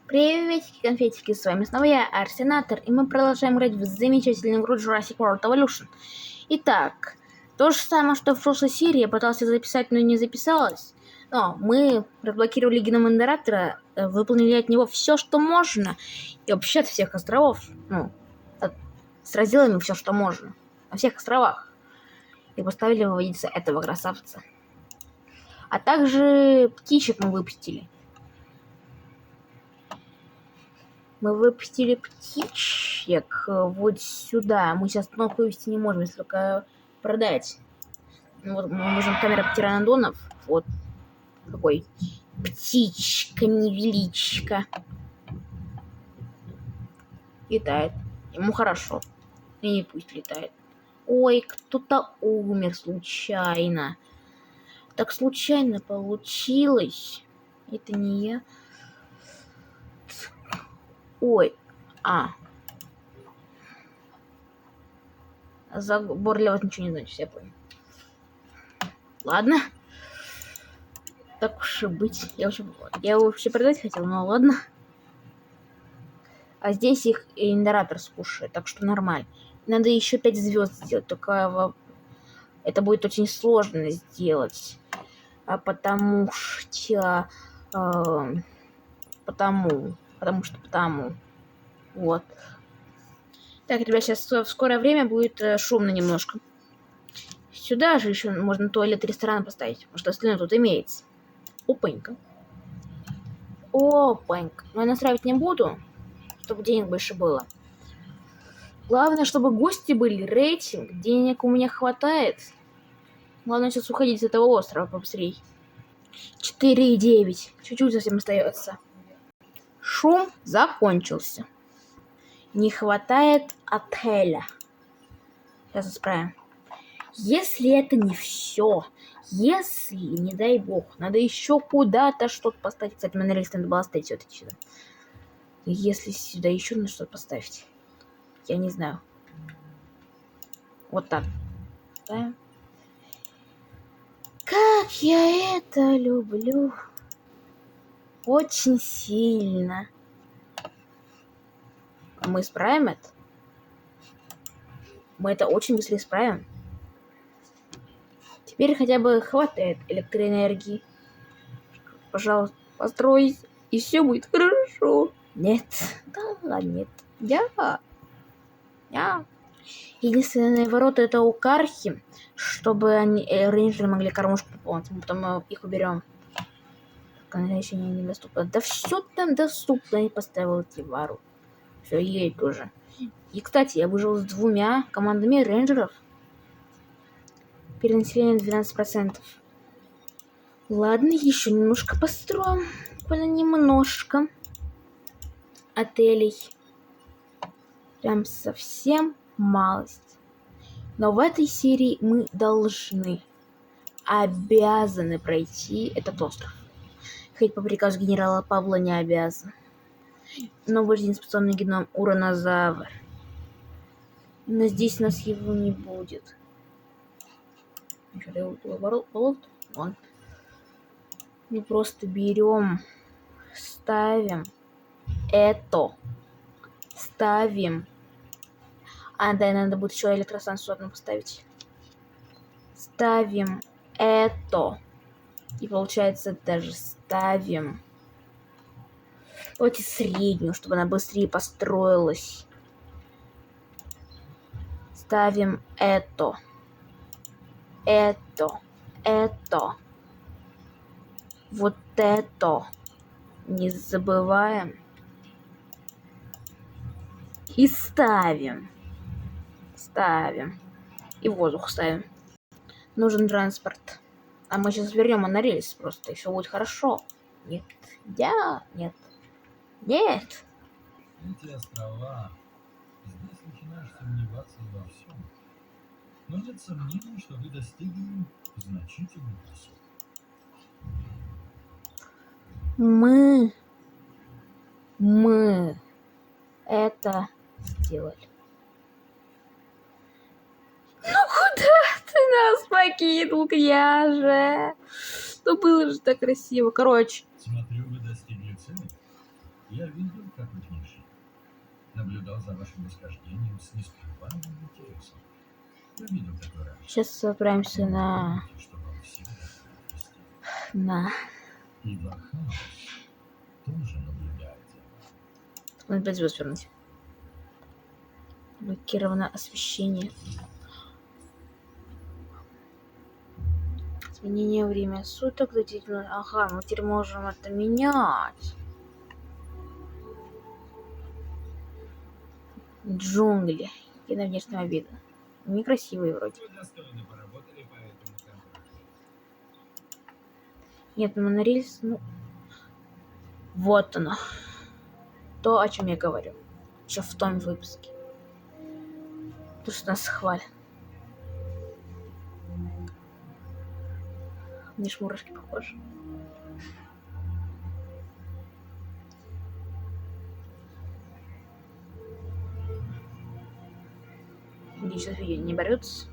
Приветики, конфетики, с вами снова я, Арсенатор, и мы продолжаем играть в замечательную игру Jurassic World Evolution. Итак, то же самое, что в прошлой серии, я пытался записать, но не записалось. Но мы разблокировали геном Эндоратора, выполнили от него все, что можно, и вообще от всех островов, с разделами все, что можно, на всех островах. И поставили выводиться этого красавца. А также птичек мы выпустили. Мы выпустили птичек вот сюда. Мы сейчас кнопку вывести не можем, если только продать. Вот мы можем камера птеранодонов. Вот какой птичка невеличка. Летает. Ему хорошо. И пусть летает. Ой, кто-то умер случайно. Так случайно получилось. Это не я. Ой, забор для вас ничего не значит, я понял. Ладно. Так уж и быть. Я его вообще продать хотел, но ладно. А здесь их Эндоратор скушает, так что нормально. Надо еще 5 звезд сделать, только это будет очень сложно сделать. Потому что... Вот. Так, ребят, сейчас в скорое время будет шумно немножко. Сюда же еще можно туалет и ресторан поставить, потому что остальное тут имеется. Опанька. Опанька. Но я настраивать не буду, чтобы денег больше было. Главное, чтобы гости были, рейтинг. Денег у меня хватает. Главное сейчас уходить с этого острова побыстрее. 4,9. Чуть-чуть совсем остается. Шум закончился. Не хватает отеля. Сейчас исправим. Если это не все, если, не дай бог, надо еще куда-то что-то поставить. Кстати, мне на рельс надо было оставить все-таки сюда. Если сюда еще надо что-то поставить, я не знаю. Вот так. Да? Как я это люблю. Очень сильно. Мы исправим это? Мы это очень быстро исправим. Теперь хотя бы хватает электроэнергии. Пожалуйста, постройся, и все будет хорошо. Нет. Да, нет. Я. Единственные ворота это у Кархи, чтобы они, рейнджеры могли кормушку пополнить. Мы потом их уберем. Канализация недоступна. Да все там доступно. И поставил эти ворота. Все, едет уже. И, кстати, я выжил с 2 командами рейнджеров. Перенаселение 12%. Ладно, еще немножко построим. Буквально немножко. Отелей. Прям совсем малость. Но в этой серии мы обязаны пройти этот остров. Хоть по приказу генерала Павла не обязан. Новый жизнеспособный геном уранозавр. Но здесь у нас его не будет. Вон. Мы просто берем, ставим это. Ставим. Да, надо будет еще электростанцию одну поставить. Ставим это. И получается даже ставим. Давайте среднюю, чтобы она быстрее построилась. Ставим это. Вот это. Не забываем. И ставим. И воздух ставим. Нужен транспорт. А мы сейчас вернем на рельс просто, и все будет хорошо. Нет. Нет. Эти острова. Здесь начинаешь сомневаться во всем. Но нет сомнений, что вы достигли значительных высот. Мы это сделали. Ну куда ты нас покинул, княже? Ну было же так красиво. Короче. Смотрю, вы достигли цели. Я видел, как вы княжи. Наблюдал за вашим восхождением с нескрываемым интересом. Я видел такой раньше. Сейчас отправимся на... Помните, что вам всегда будет вести. на... И Вахаус тоже наблюдает за вами. Надо 5 звезд вернуть. Блокировано освещение. Изменение время суток. Ага, мы теперь можем это менять. Джунгли. Кино внешнего вида. Некрасивые вроде. Вы достойно поработали по этому контракту. Нет, монорельс, ну... Вот оно. То, о чем я говорю. Еще в том выпуске. То, что нас хвалят. Мне ж мурашки похожи. Надеюсь, сейчас видео не борются.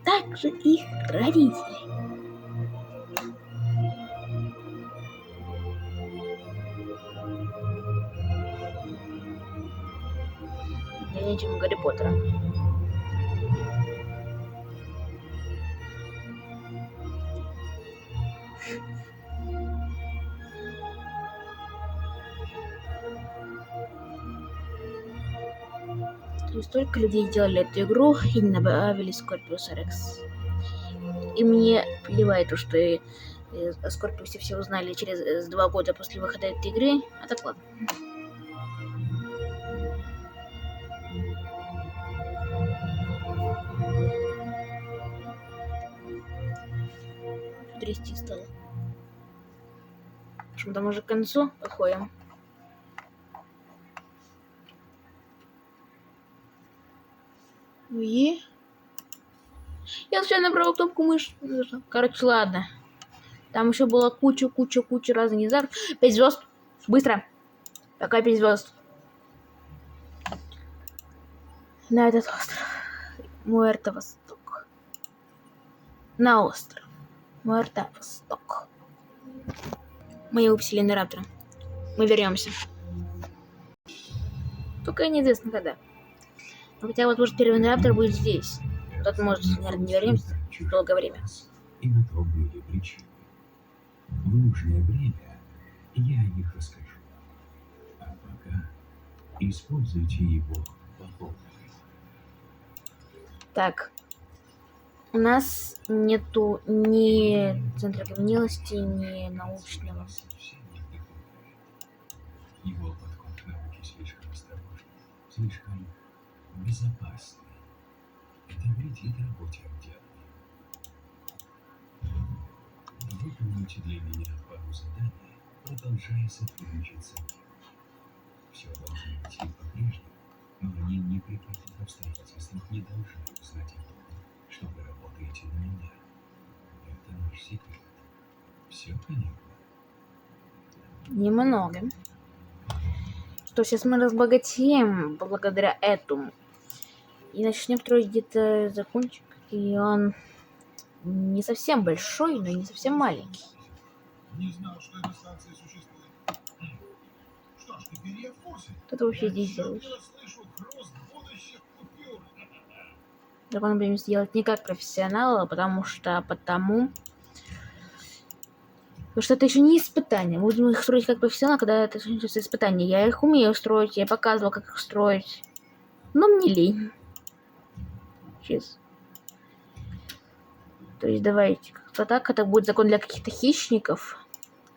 Также их родители. Менее чем у Гарри Поттера. То есть столько людей делали эту игру и не добавили Скорпиус Рекс. И мне плевать, то, что о Скорпиусе все узнали через 2 года после выхода этой игры. А так ладно. Трясти стало. В общем, там уже к концу подходим. И... я случайно набрала кнопку мыши. Короче, ладно. Там еще была куча разных низов. 5 звезд. Быстро. Пока 5 звезд. На этот остров. Муэрто-Восток. На остров. Муэрто-Восток. Мы упсили на раптора. Мы вернемся. Только неизвестно когда. Но хотя вот может первый раптор будет здесь. Тот может, наверное, не вернемся долгое время. И на то были причины. В нужное время я о них расскажу. А пока используйте его по полной. Так. У нас нету ни центра каменелости, ни научного. Его подход к науке слишком осторожный, слишком безопасный. Это вредит работе отдела. Выполните для меня пару заданий, продолжая сотрудничать со мной. Все должно идти по-прежнему, но они ни при каких обстоятельствах не должны узнать о том, что вы работаете на меня. Это наш секрет. Все понятно? Немного. Что сейчас мы разбогатеем благодаря этому. И начнем строить где-то закончик. И он не совсем большой, но и не совсем маленький. Не знал, что эта станция существует. Что ж, теперь я в курсе. Что ты вообще здесь делаешь? Я слышу хруст будущих путей. Дракон будем сделать не как профессионала, потому что это еще не испытание. Мы будем их строить как профессионал, когда это случится испытание. Я их умею строить, я показывал, как их строить. Но мне лень. Сейчас. То есть давайте как-то так. Это будет закон для каких-то хищников.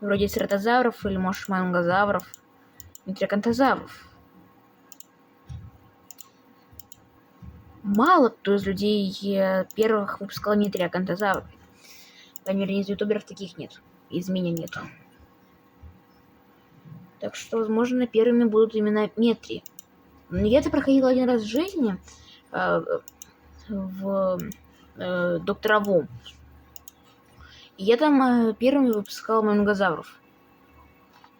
Вроде цератозавров или, может, мангозавров. И трикантозавров. Мало кто из людей первых выпускал не трикантозавров. По крайней мере, из ютуберов таких нет. Из меня нету. Так что, возможно, первыми будут именно метри. Я это проходила один раз в жизни в Доктора Ву. И я там первыми выпускала мангозавров.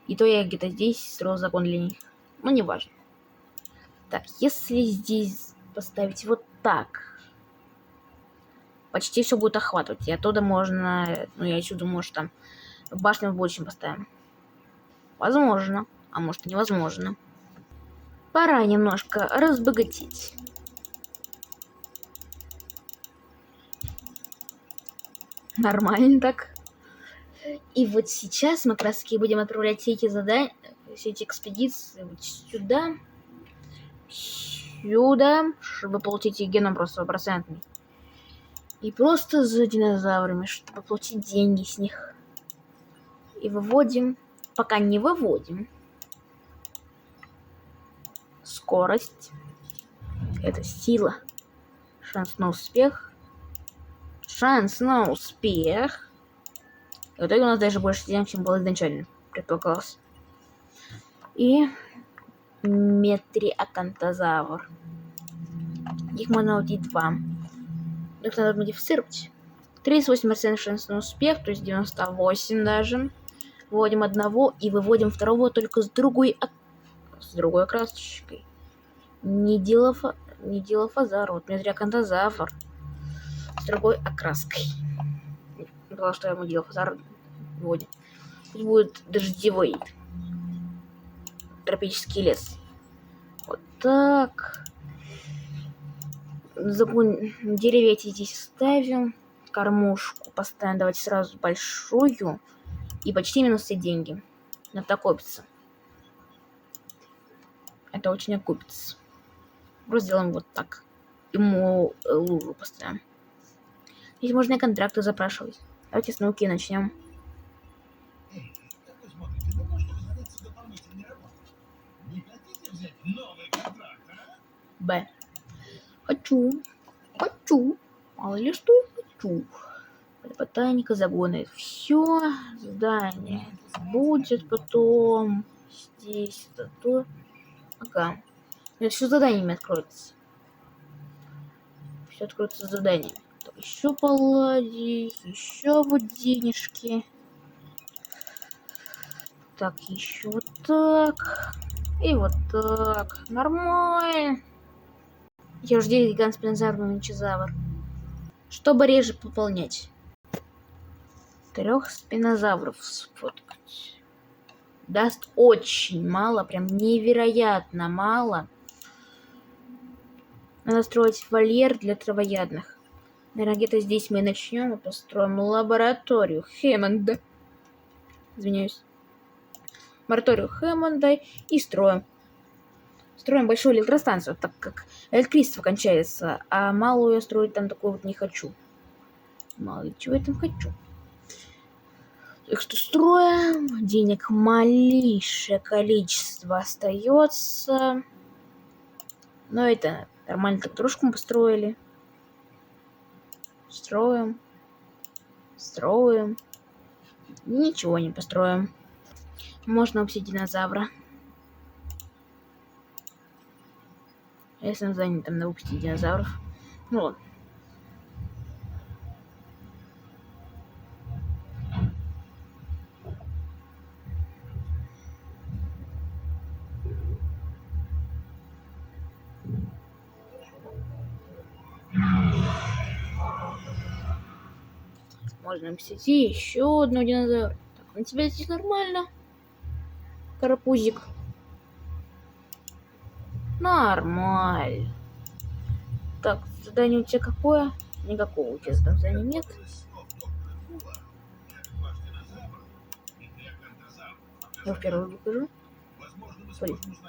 И то я где-то здесь строил закон для них. Ну, не важно. Так, если здесь поставить вот так, почти все будет охватывать. И оттуда можно... Ну, я отсюда, может, там башню в будущем поставим. Возможно. А может, и невозможно. Пора немножко разбогатеть. Нормально так. И вот сейчас мы как раз таки будем отправлять все эти задания, все эти экспедиции вот сюда, чтобы получить геном просто процентный. И просто за динозаврами, чтобы получить деньги с них. И выводим, пока не выводим. Скорость. Это сила. Шанс на успех. Шанс на успех. И в итоге у нас даже больше денег, чем было изначально, предполагалось. И метриакантозавр. Их можно найти 2. Их надо модифицировать. 38% шанс на успех, то есть 98 даже. Выводим одного и выводим второго только с другой окрасочкой. Не дилофазар, вот метриакантозавр с другой окраской. Потому что ему дилофазар выводим. Тут будет дождевой тропический лес. Вот так. Деревья эти здесь ставим. Кормушку поставим. Давайте сразу большую. И почти минус все деньги. Это окупится. Это очень окупится. Просто сделаем вот так. Ему лужу поставим. Здесь можно и контракты запрашивать. Давайте с науки начнем. Б. Хочу. Мало ли что я хочу. Ботаника, загоны. Все здание будет потом. Здесь, то. Ага. Это все заданиями откроется. Все откроется заданиями. Еще поладить, еще вот денежки. Так, еще вот так. И вот так. Нормально. Я уже гигант спинозавр, мечезавр. Чтобы реже пополнять. 3 спинозавров сфоткать. Даст очень мало, прям невероятно мало. Надо строить вольер для травоядных. Наверное, где-то здесь мы начнем и построим лабораторию Хэммонда. Извиняюсь. Лабораторию Хэммонда и строим. Строим большую электростанцию, так как электричество кончается, а малую я строить там такое вот не хочу. Мало чего я там хочу. Так что строим. Денег малейшее количество остается. Но это нормально так дружку мы построили. Строим. Ничего не построим. Можно вообще динозавра. Если он занят там на выпуске динозавров. Ну ладно. Можно посетить еще одну динозавра. Так, на тебя здесь нормально? Карапузик. Нормально. Так, задание у тебя какое? Никакого у тебя задания нет. Я в первую покажу. Смотри.